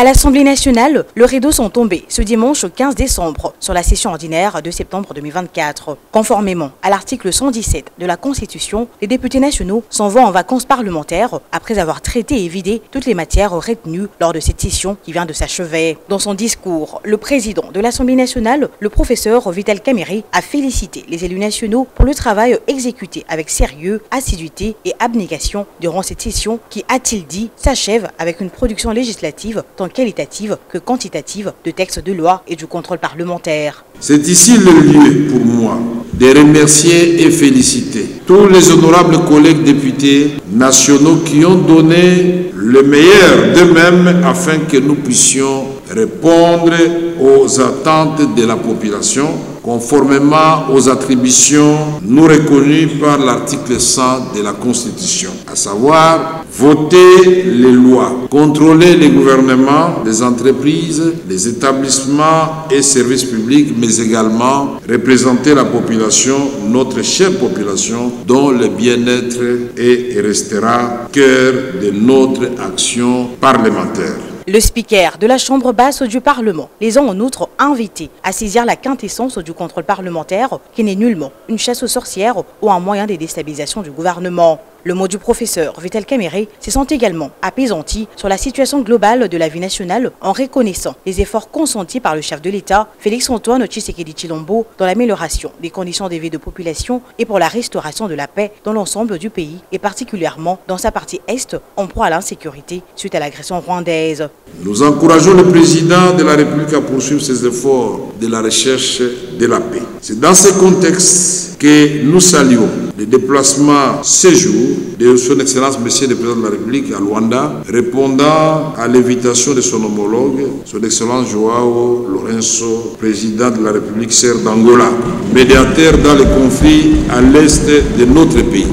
À l'Assemblée nationale, le rideau sont tombés ce dimanche 15 décembre sur la session ordinaire de septembre 2024. Conformément à l'article 117 de la Constitution, les députés nationaux s'en vont en vacances parlementaires après avoir traité et vidé toutes les matières retenues lors de cette session qui vient de s'achever. Dans son discours, le président de l'Assemblée nationale, le professeur Vital Kamerhe, a félicité les élus nationaux pour le travail exécuté avec sérieux, assiduité et abnégation durant cette session qui, a-t-il dit, s'achève avec une production législative tant qualitative que quantitative de textes de loi et du contrôle parlementaire. C'est ici le lieu pour moi de remercier et féliciter tous les honorables collègues députés nationaux qui ont donné le meilleur d'eux-mêmes afin que nous puissions répondre aux attentes de la population conformément aux attributions nous reconnues par l'article 100 de la Constitution, à savoir voter les lois, contrôler les gouvernements, les entreprises, les établissements et services publics, mais également représenter la population, notre chère population, dont le bien-être est et restera cœur de notre action parlementaire. Le speaker de la Chambre basse du Parlement les a en outre invités à saisir la quintessence du contrôle parlementaire qui n'est nullement une chasse aux sorcières ou un moyen de déstabilisation du gouvernement. Le mot du professeur Vital Kamerhe se sent également apaisanti sur la situation globale de la vie nationale en reconnaissant les efforts consentis par le chef de l'État, Félix-Antoine Tshisekedi Tshilombo, dans l'amélioration des conditions de vie de population et pour la restauration de la paix dans l'ensemble du pays et particulièrement dans sa partie est en proie à l'insécurité suite à l'agression rwandaise. Nous encourageons le président de la République à poursuivre ses efforts de la recherche de la paix. C'est dans ce contexte que nous saluons le déplacement ce jour de son Excellence Monsieur le Président de la République à Luanda, répondant à l'invitation de son homologue, son Excellence Joao Lourenço, président de la République serbe d'Angola, médiateur dans les conflits à l'est de notre pays.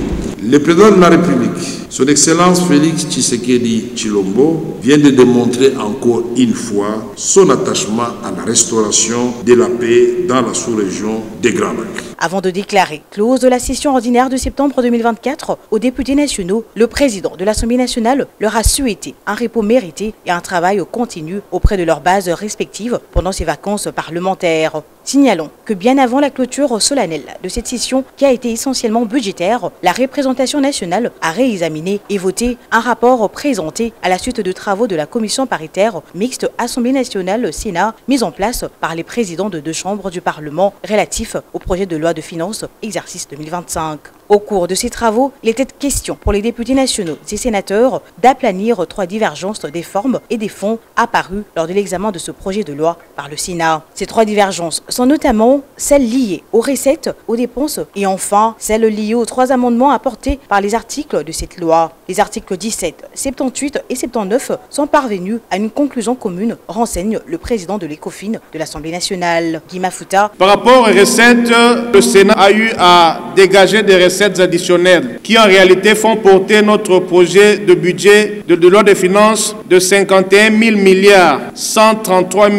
Le président de la République, son Excellence Félix Tshisekedi Tshilombo, vient de démontrer encore une fois son attachement à la restauration de la paix dans la sous-région des Grands Lacs. Avant de déclarer close de la session ordinaire de septembre 2024 aux députés nationaux, le président de l'Assemblée nationale leur a souhaité un repos mérité et un travail continu auprès de leurs bases respectives pendant ces vacances parlementaires. Signalons que bien avant la clôture solennelle de cette session qui a été essentiellement budgétaire, la représentation nationale a réexaminé et voté un rapport présenté à la suite de travaux de la commission paritaire mixte Assemblée nationale-Sénat mise en place par les présidents de deux chambres du Parlement relatif au projet de loi de finances exercice 2025. Au cours de ces travaux, il était question pour les députés nationaux et sénateurs d'aplanir trois divergences des formes et des fonds apparues lors de l'examen de ce projet de loi par le Sénat. Ces trois divergences sont notamment celles liées aux recettes, aux dépenses et enfin celles liées aux trois amendements apportés par les articles de cette loi. Les articles 17, 78 et 79 sont parvenus à une conclusion commune, renseigne le président de l'ECOFIN de l'Assemblée nationale, Guy Mafuta. Par rapport aux recettes, le Sénat a eu à dégager des recettes additionnelles qui en réalité font porter notre projet de budget de loi de finances de 51 000 milliards 133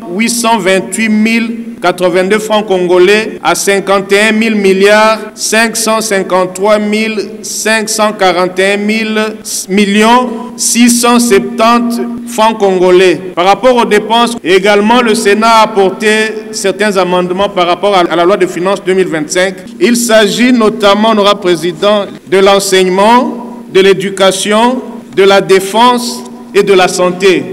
828 082 francs congolais à 51 000 milliards 553 541 millions 670 francs congolais. Par rapport aux dépenses, également le Sénat a apporté certains amendements par rapport à la loi de finances 2025. Il s'agit notamment, honorable président, de l'enseignement, de l'éducation, de la défense et de la santé.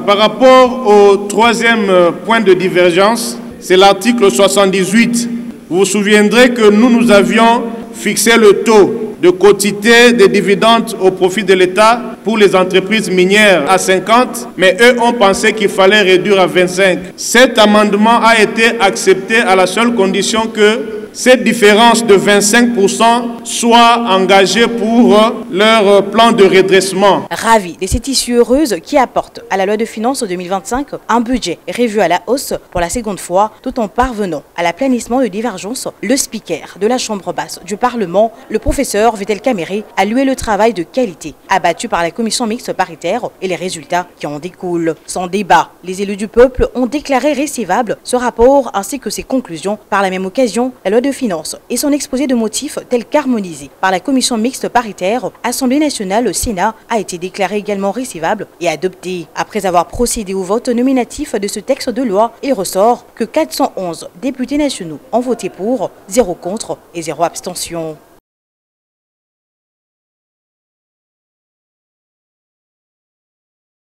Par rapport au troisième point de divergence, c'est l'article 78. Vous vous souviendrez que nous avions fixé le taux de quotité des dividendes au profit de l'État pour les entreprises minières à 50, mais eux ont pensé qu'il fallait réduire à 25. Cet amendement a été accepté à la seule condition que cette différence de 25% soit engagée pour leur plan de redressement. Ravi de cette issue heureuse qui apporte à la loi de finances 2025 un budget revu à la hausse pour la seconde fois, tout en parvenant à l'aplanissement de divergences, le speaker de la Chambre basse du Parlement, le professeur Vital Kamerhe, a loué le travail de qualité abattu par la commission mixte paritaire et les résultats qui en découlent. Sans débat, les élus du peuple ont déclaré récevable ce rapport ainsi que ses conclusions. Par la même occasion, la loi de finances et son exposé de motifs tel qu'harmonisé par la commission mixte paritaire, Assemblée nationale, Sénat, a été déclaré également récevable et adopté. Après avoir procédé au vote nominatif de ce texte de loi, il ressort que 411 députés nationaux ont voté pour, 0 contre et 0 abstention.